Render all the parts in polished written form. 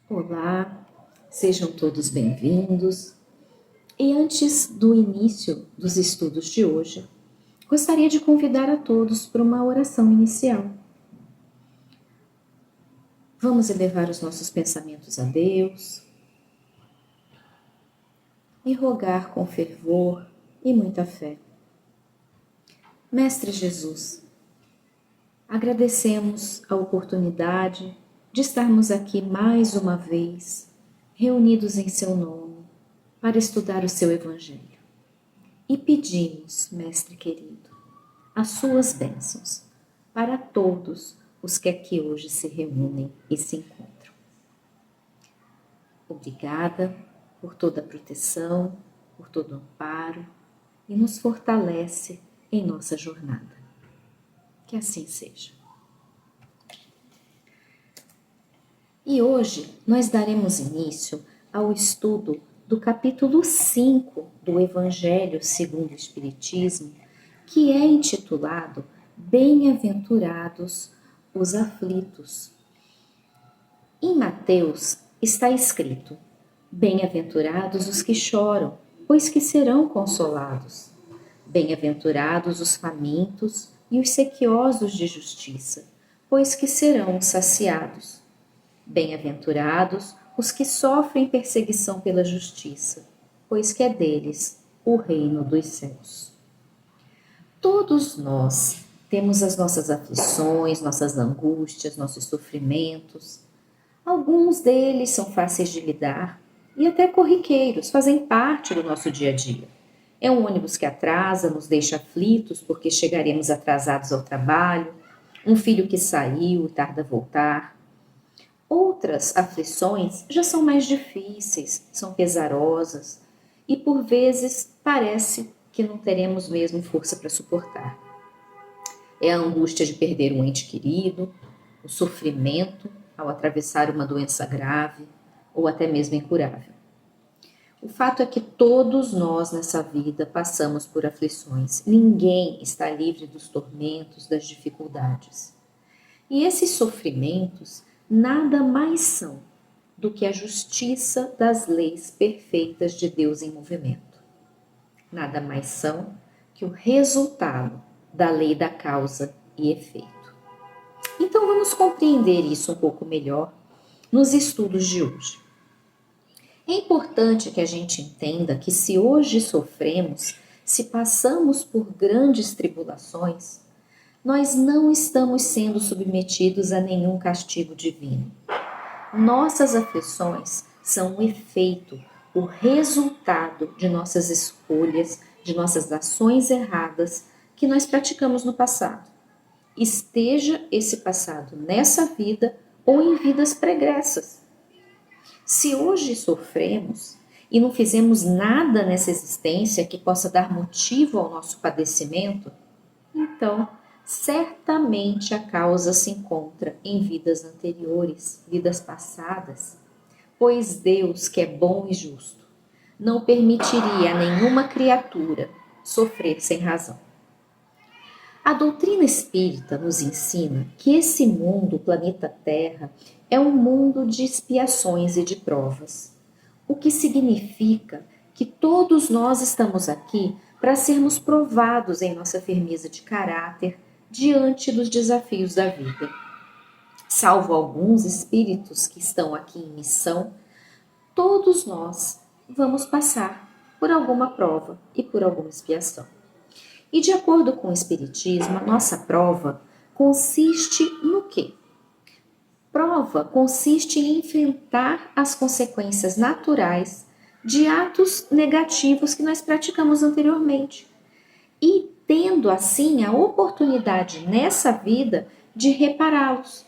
Olá, sejam todos bem-vindos. E antes do início dos estudos de hoje, gostaria de convidar a todos para uma oração inicial. Vamos elevar os nossos pensamentos a Deus e rogar com fervor e muita fé. Mestre Jesus, agradecemos a oportunidade de estarmos aqui mais uma vez, reunidos em seu nome, para estudar o seu Evangelho. E pedimos, Mestre querido, as suas bênçãos para todos os que aqui hoje se reúnem e se encontram. Obrigada por toda a proteção, por todo o amparo e nos fortalece em nossa jornada. Que assim seja. E hoje nós daremos início ao estudo do capítulo 5 do Evangelho segundo o Espiritismo, que é intitulado Bem-aventurados os aflitos. Em Mateus está escrito: Bem-aventurados os que choram, pois que serão consolados. Bem-aventurados os famintos e os sequiosos de justiça, pois que serão saciados. Bem-aventurados os que sofrem perseguição pela justiça, pois que é deles o reino dos céus. Todos nós temos as nossas aflições, nossas angústias, nossos sofrimentos. Alguns deles são fáceis de lidar e até corriqueiros, fazem parte do nosso dia a dia. É um ônibus que atrasa, nos deixa aflitos porque chegaremos atrasados ao trabalho, um filho que saiu e tarda a voltar. Outras aflições já são mais difíceis, são pesarosas e por vezes parece que não teremos mesmo força para suportar. É a angústia de perder um ente querido, o sofrimento ao atravessar uma doença grave ou até mesmo incurável. O fato é que todos nós nessa vida passamos por aflições. Ninguém está livre dos tormentos, das dificuldades. E esses sofrimentos nada mais são do que a justiça das leis perfeitas de Deus em movimento. Nada mais são que o resultado da lei da causa e efeito. Então vamos compreender isso um pouco melhor nos estudos de hoje. É importante que a gente entenda que se hoje sofremos, se passamos por grandes tribulações, nós não estamos sendo submetidos a nenhum castigo divino. Nossas aflições são o efeito, o resultado de nossas escolhas, de nossas ações erradas que nós praticamos no passado. Esteja esse passado nessa vida ou em vidas pregressas. Se hoje sofremos e não fizemos nada nessa existência que possa dar motivo ao nosso padecimento, então certamente a causa se encontra em vidas anteriores, vidas passadas, pois Deus, que é bom e justo, não permitiria a nenhuma criatura sofrer sem razão. A doutrina espírita nos ensina que esse mundo, o planeta Terra, é um mundo de expiações e de provas, o que significa que todos nós estamos aqui para sermos provados em nossa firmeza de caráter diante dos desafios da vida. Salvo alguns espíritos que estão aqui em missão, todos nós vamos passar por alguma prova e por alguma expiação. E de acordo com o Espiritismo, a nossa prova consiste no quê? Prova consiste em enfrentar as consequências naturais de atos negativos que nós praticamos anteriormente e tendo assim a oportunidade nessa vida de repará-los,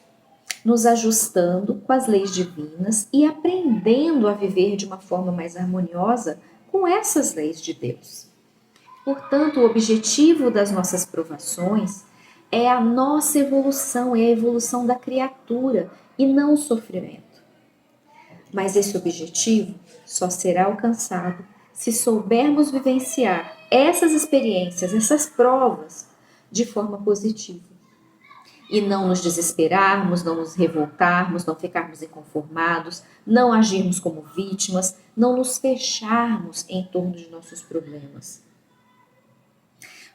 nos ajustando com as leis divinas e aprendendo a viver de uma forma mais harmoniosa com essas leis de Deus. Portanto, o objetivo das nossas provações é a nossa evolução, é a evolução da criatura e não o sofrimento. Mas esse objetivo só será alcançado se soubermos vivenciar essas experiências, essas provas, de forma positiva. E não nos desesperarmos, não nos revoltarmos, não ficarmos inconformados, não agirmos como vítimas, não nos fecharmos em torno de nossos problemas.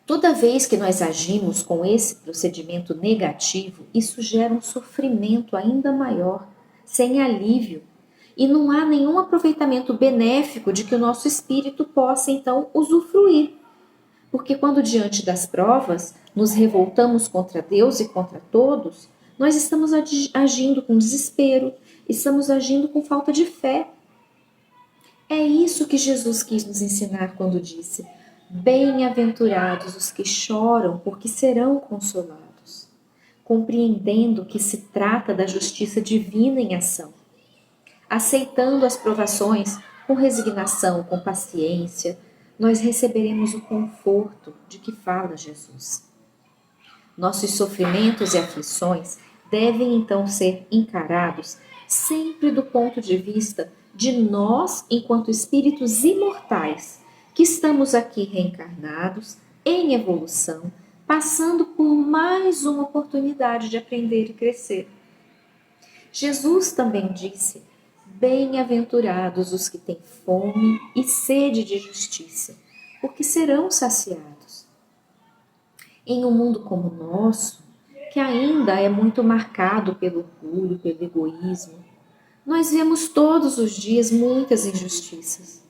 Toda vez que nós agimos com esse procedimento negativo, isso gera um sofrimento ainda maior, sem alívio, e não há nenhum aproveitamento benéfico de que o nosso espírito possa então usufruir. Porque quando diante das provas nos revoltamos contra Deus e contra todos, nós estamos agindo com desespero, estamos agindo com falta de fé. É isso que Jesus quis nos ensinar quando disse: bem-aventurados os que choram, porque serão consolados, compreendendo que se trata da justiça divina em ação, aceitando as provações com resignação, com paciência, nós receberemos o conforto de que fala Jesus. Nossos sofrimentos e aflições devem então ser encarados sempre do ponto de vista de nós, enquanto espíritos imortais, que estamos aqui reencarnados, em evolução, passando por mais uma oportunidade de aprender e crescer. Jesus também disse: bem-aventurados os que têm fome e sede de justiça, porque serão saciados. Em um mundo como o nosso, que ainda é muito marcado pelo orgulho, pelo egoísmo, nós vemos todos os dias muitas injustiças,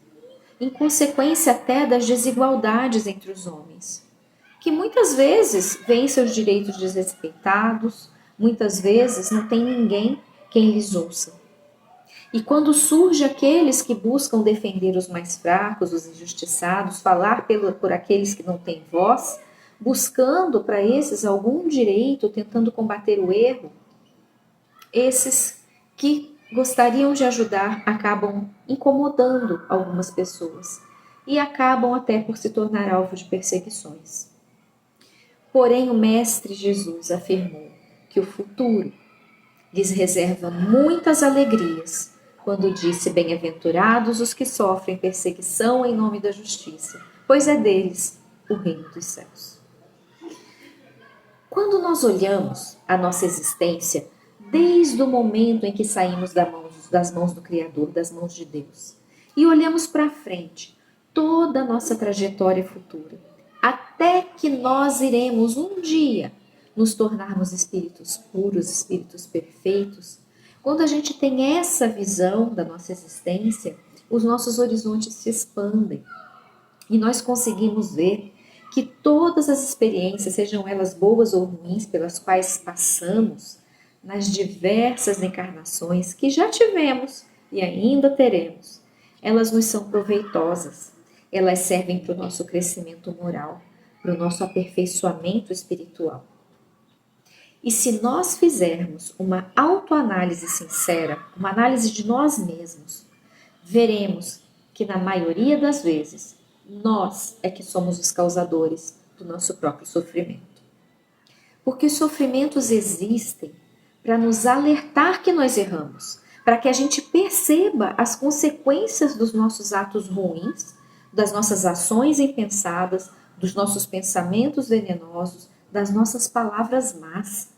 em consequência até das desigualdades entre os homens, que muitas vezes veem seus direitos desrespeitados, muitas vezes não tem ninguém quem lhes ouça. E quando surge aqueles que buscam defender os mais fracos, os injustiçados, falar por aqueles que não têm voz, buscando para esses algum direito, tentando combater o erro, esses que gostariam de ajudar acabam incomodando algumas pessoas e acabam até por se tornar alvo de perseguições. Porém, o Mestre Jesus afirmou que o futuro lhes reserva muitas alegrias, quando disse: bem-aventurados os que sofrem perseguição em nome da justiça, pois é deles o reino dos céus. Quando nós olhamos a nossa existência, desde o momento em que saímos das mãos do Criador, das mãos de Deus, e olhamos para frente, toda a nossa trajetória futura, até que nós iremos um dia nos tornarmos espíritos puros, espíritos perfeitos, quando a gente tem essa visão da nossa existência, os nossos horizontes se expandem e nós conseguimos ver que todas as experiências, sejam elas boas ou ruins, pelas quais passamos nas diversas encarnações que já tivemos e ainda teremos, elas nos são proveitosas, elas servem para o nosso crescimento moral, para o nosso aperfeiçoamento espiritual. E se nós fizermos uma autoanálise sincera, uma análise de nós mesmos, veremos que na maioria das vezes nós é que somos os causadores do nosso próprio sofrimento. Porque os sofrimentos existem para nos alertar que nós erramos, para que a gente perceba as consequências dos nossos atos ruins, das nossas ações impensadas, dos nossos pensamentos venenosos, das nossas palavras más.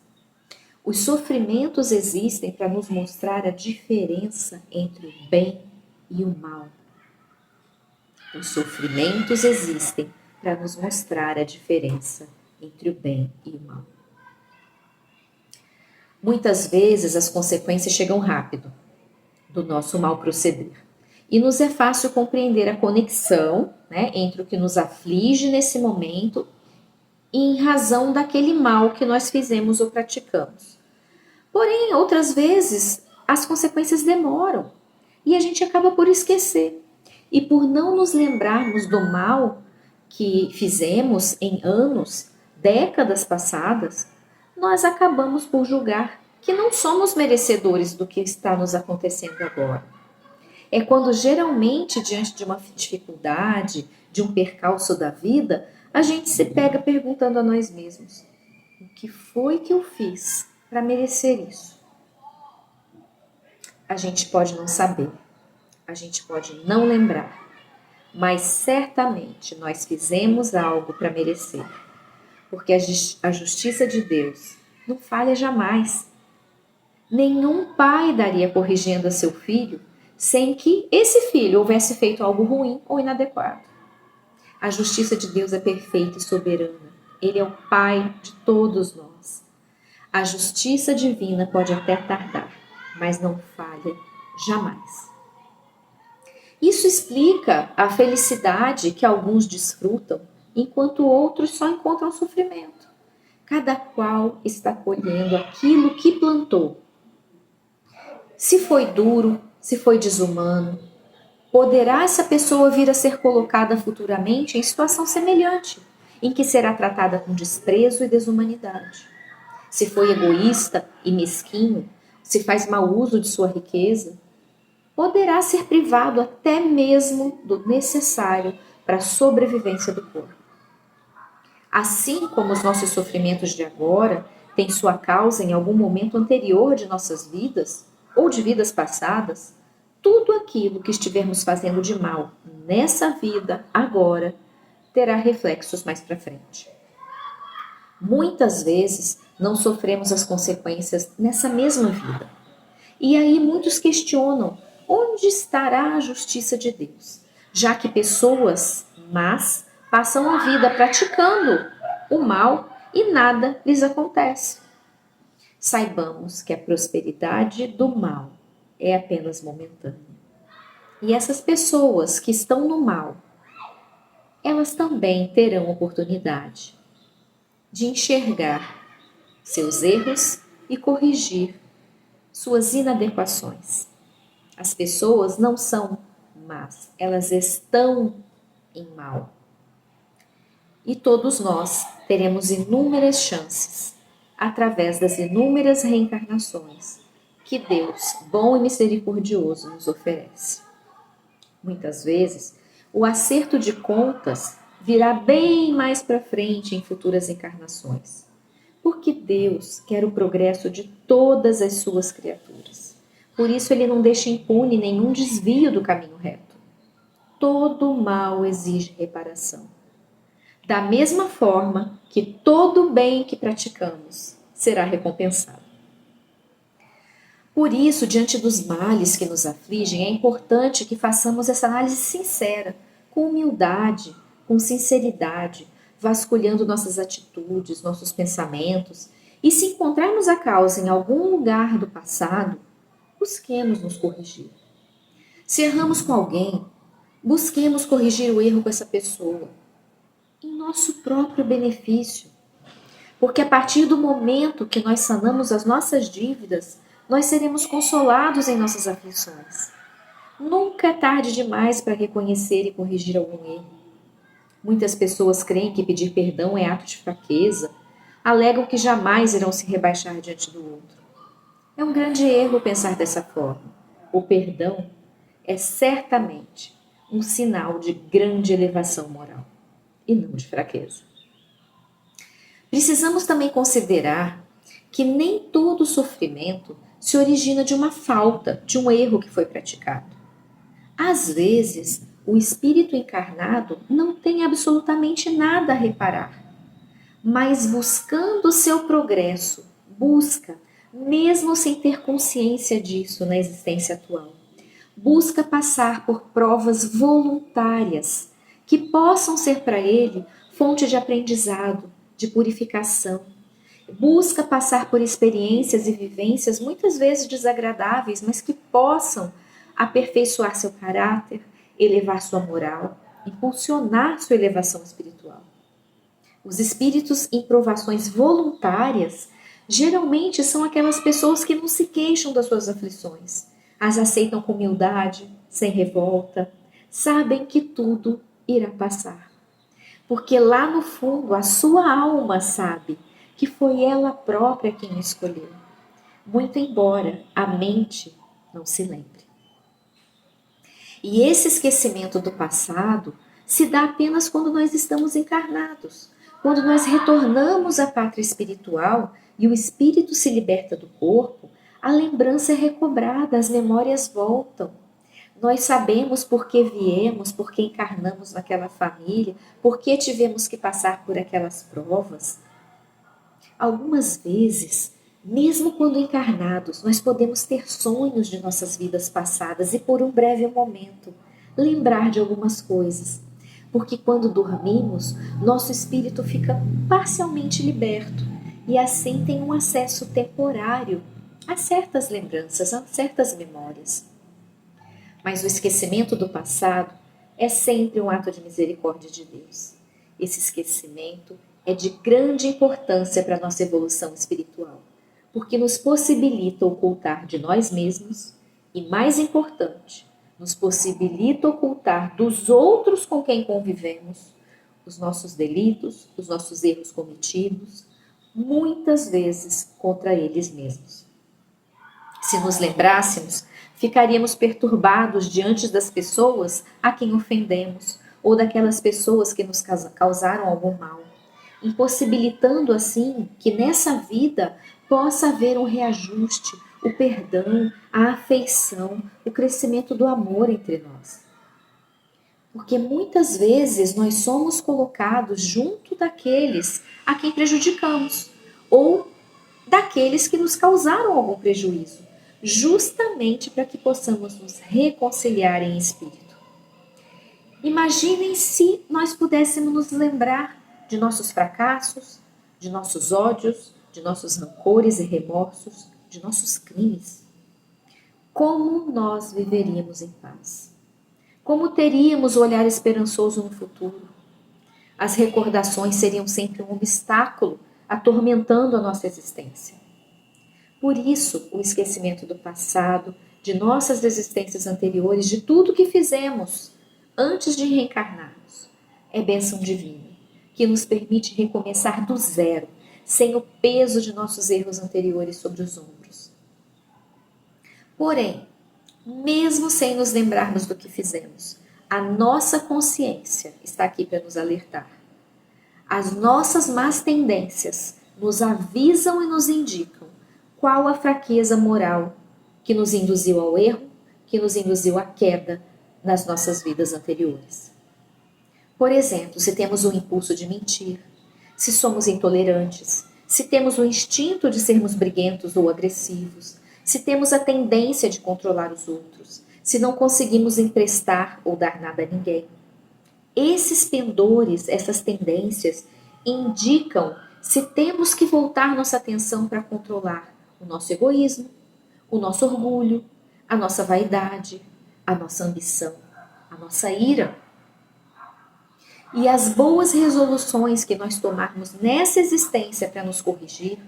Os sofrimentos existem para nos mostrar a diferença entre o bem e o mal. Os sofrimentos existem para nos mostrar a diferença entre o bem e o mal. Muitas vezes as consequências chegam rápido do nosso mal proceder e nos é fácil compreender a conexão, entre o que nos aflige nesse momento e em razão daquele mal que nós fizemos ou praticamos. Porém, outras vezes, as consequências demoram e a gente acaba por esquecer. E por não nos lembrarmos do mal que fizemos em anos, décadas passadas, nós acabamos por julgar que não somos merecedores do que está nos acontecendo agora. É quando geralmente, diante de uma dificuldade, de um percalço da vida, a gente se pega perguntando a nós mesmos: o que foi que eu fiz para merecer isso? A gente pode não saber, a gente pode não lembrar, mas certamente nós fizemos algo para merecer, porque a justiça de Deus não falha jamais. Nenhum pai daria corrigindo a seu filho sem que esse filho houvesse feito algo ruim ou inadequado. A justiça de Deus é perfeita e soberana. Ele é o Pai de todos nós. A justiça divina pode até tardar, mas não falha jamais. Isso explica a felicidade que alguns desfrutam, enquanto outros só encontram sofrimento. Cada qual está colhendo aquilo que plantou. Se foi duro, se foi desumano, poderá essa pessoa vir a ser colocada futuramente em situação semelhante, em que será tratada com desprezo e desumanidade. Se foi egoísta e mesquinho, se faz mau uso de sua riqueza, poderá ser privado até mesmo do necessário para a sobrevivência do corpo. Assim como os nossos sofrimentos de agora têm sua causa em algum momento anterior de nossas vidas ou de vidas passadas, tudo aquilo que estivermos fazendo de mal nessa vida, agora, terá reflexos mais para frente. Muitas vezes não sofremos as consequências nessa mesma vida. E aí muitos questionam onde estará a justiça de Deus, já que pessoas más passam a vida praticando o mal e nada lhes acontece. Saibamos que a prosperidade do mal é apenas momentânea. E essas pessoas que estão no mal, elas também terão oportunidade de enxergar seus erros e corrigir suas inadequações. As pessoas não são más, elas estão em mal. E todos nós teremos inúmeras chances, através das inúmeras reencarnações que Deus, bom e misericordioso, nos oferece. Muitas vezes, o acerto de contas virá bem mais para frente em futuras encarnações, porque Deus quer o progresso de todas as suas criaturas. Por isso, Ele não deixa impune nenhum desvio do caminho reto. Todo mal exige reparação. Da mesma forma que todo bem que praticamos será recompensado. Por isso, diante dos males que nos afligem, é importante que façamos essa análise sincera, com humildade, com sinceridade, vasculhando nossas atitudes, nossos pensamentos, e se encontrarmos a causa em algum lugar do passado, busquemos nos corrigir. Se erramos com alguém, busquemos corrigir o erro com essa pessoa, em nosso próprio benefício. Porque a partir do momento que nós sanamos as nossas dívidas, nós seremos consolados em nossas aflições. Nunca é tarde demais para reconhecer e corrigir algum erro. Muitas pessoas creem que pedir perdão é ato de fraqueza, alegam que jamais irão se rebaixar diante do outro. É um grande erro pensar dessa forma. O perdão é certamente um sinal de grande elevação moral e não de fraqueza. Precisamos também considerar que nem todo sofrimento se origina de uma falta, de um erro que foi praticado. Às vezes, o espírito encarnado não tem absolutamente nada a reparar, mas buscando o seu progresso, busca, mesmo sem ter consciência disso na existência atual, busca passar por provas voluntárias que possam ser para ele fonte de aprendizado, de purificação. Busca passar por experiências e vivências muitas vezes desagradáveis, mas que possam aperfeiçoar seu caráter, elevar sua moral, impulsionar sua elevação espiritual. Os espíritos em provações voluntárias geralmente são aquelas pessoas que não se queixam das suas aflições, as aceitam com humildade, sem revolta, sabem que tudo irá passar. Porque lá no fundo a sua alma sabe que foi ela própria quem o escolheu, muito embora a mente não se lembre. E esse esquecimento do passado se dá apenas quando nós estamos encarnados, quando nós retornamos à pátria espiritual e o espírito se liberta do corpo, a lembrança é recobrada, as memórias voltam. Nós sabemos por que viemos, por que encarnamos naquela família, por que tivemos que passar por aquelas provas. Algumas vezes, mesmo quando encarnados, nós podemos ter sonhos de nossas vidas passadas e, por um breve momento, lembrar de algumas coisas. Porque quando dormimos, nosso espírito fica parcialmente liberto e assim tem um acesso temporário a certas lembranças, a certas memórias. Mas o esquecimento do passado é sempre um ato de misericórdia de Deus. Esse esquecimento é de grande importância para a nossa evolução espiritual, porque nos possibilita ocultar de nós mesmos e, mais importante, nos possibilita ocultar dos outros com quem convivemos os nossos delitos, os nossos erros cometidos, muitas vezes contra eles mesmos. Se nos lembrássemos, ficaríamos perturbados diante das pessoas a quem ofendemos ou daquelas pessoas que nos causaram algum mal, impossibilitando assim que nessa vida possa haver um reajuste, o perdão, a afeição, o crescimento do amor entre nós. Porque muitas vezes nós somos colocados junto daqueles a quem prejudicamos ou daqueles que nos causaram algum prejuízo, justamente para que possamos nos reconciliar em espírito. Imaginem se nós pudéssemos nos lembrar de nossos fracassos, de nossos ódios, de nossos rancores e remorsos, de nossos crimes. Como nós viveríamos em paz? Como teríamos o olhar esperançoso no futuro? As recordações seriam sempre um obstáculo, atormentando a nossa existência. Por isso, o esquecimento do passado, de nossas existências anteriores, de tudo que fizemos antes de reencarnarmos, é bênção divina, que nos permite recomeçar do zero, sem o peso de nossos erros anteriores sobre os ombros. Porém, mesmo sem nos lembrarmos do que fizemos, a nossa consciência está aqui para nos alertar. As nossas más tendências nos avisam e nos indicam qual a fraqueza moral que nos induziu ao erro, que nos induziu à queda nas nossas vidas anteriores. Por exemplo, se temos o impulso de mentir, se somos intolerantes, se temos o instinto de sermos briguentos ou agressivos, se temos a tendência de controlar os outros, se não conseguimos emprestar ou dar nada a ninguém. Esses pendores, essas tendências, indicam se temos que voltar nossa atenção para controlar o nosso egoísmo, o nosso orgulho, a nossa vaidade, a nossa ambição, a nossa ira. E as boas resoluções que nós tomarmos nessa existência para nos corrigir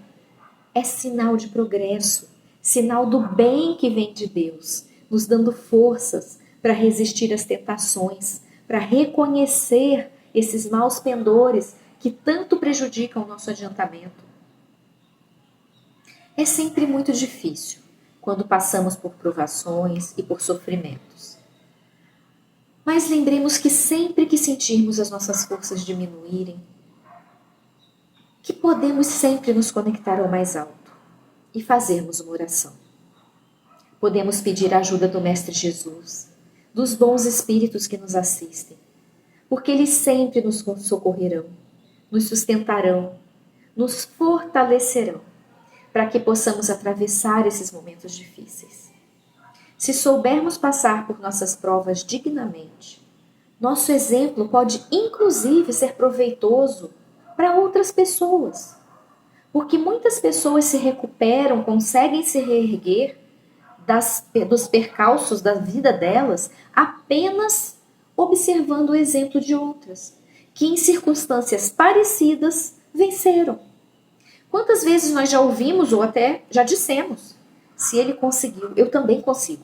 é sinal de progresso, sinal do bem que vem de Deus, nos dando forças para resistir às tentações, para reconhecer esses maus pendores que tanto prejudicam o nosso adiantamento. É sempre muito difícil quando passamos por provações e por sofrimentos. Mas lembremos que sempre que sentirmos as nossas forças diminuírem, que podemos sempre nos conectar ao mais alto e fazermos uma oração. Podemos pedir a ajuda do Mestre Jesus, dos bons espíritos que nos assistem, porque eles sempre nos socorrerão, nos sustentarão, nos fortalecerão, para que possamos atravessar esses momentos difíceis. Se soubermos passar por nossas provas dignamente, nosso exemplo pode inclusive ser proveitoso para outras pessoas, porque muitas pessoas se recuperam, conseguem se reerguer dos percalços da vida delas apenas observando o exemplo de outras, que em circunstâncias parecidas venceram. Quantas vezes nós já ouvimos ou até já dissemos, se ele conseguiu, eu também consigo.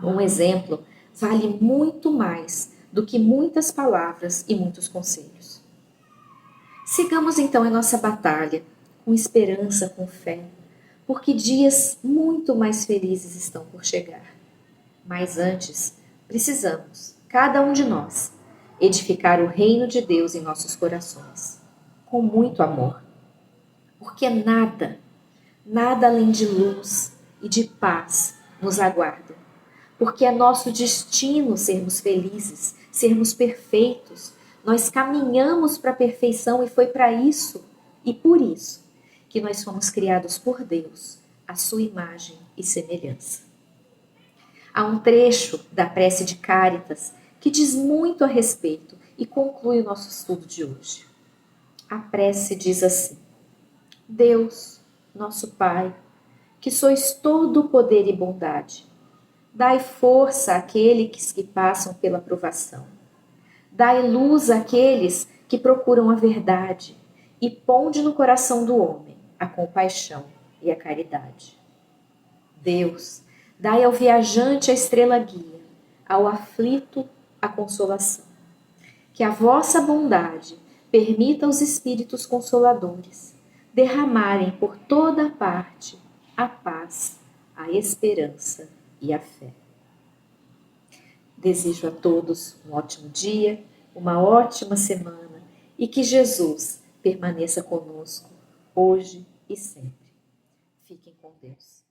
Um exemplo vale muito mais do que muitas palavras e muitos conselhos. Sigamos então em nossa batalha, com esperança, com fé, porque dias muito mais felizes estão por chegar. Mas antes, precisamos, cada um de nós, edificar o reino de Deus em nossos corações, com muito amor. Porque nada além de luz e de paz nos aguarda. Porque é nosso destino sermos felizes, sermos perfeitos. Nós caminhamos para a perfeição e foi para isso E por isso que nós fomos criados por Deus, à sua imagem e semelhança. Há um trecho da prece de Cáritas que diz muito a respeito e conclui o nosso estudo de hoje. A prece diz assim: Deus, nosso Pai, que sois todo poder e bondade, dai força àqueles que passam pela provação. Dai luz àqueles que procuram a verdade e ponde no coração do homem a compaixão e a caridade. Deus, dai ao viajante a estrela guia, ao aflito a consolação. Que a vossa bondade permita aos Espíritos Consoladores derramarem por toda a parte a paz, a esperança e a fé. Desejo a todos um ótimo dia, uma ótima semana e que Jesus permaneça conosco hoje e sempre. Fiquem com Deus.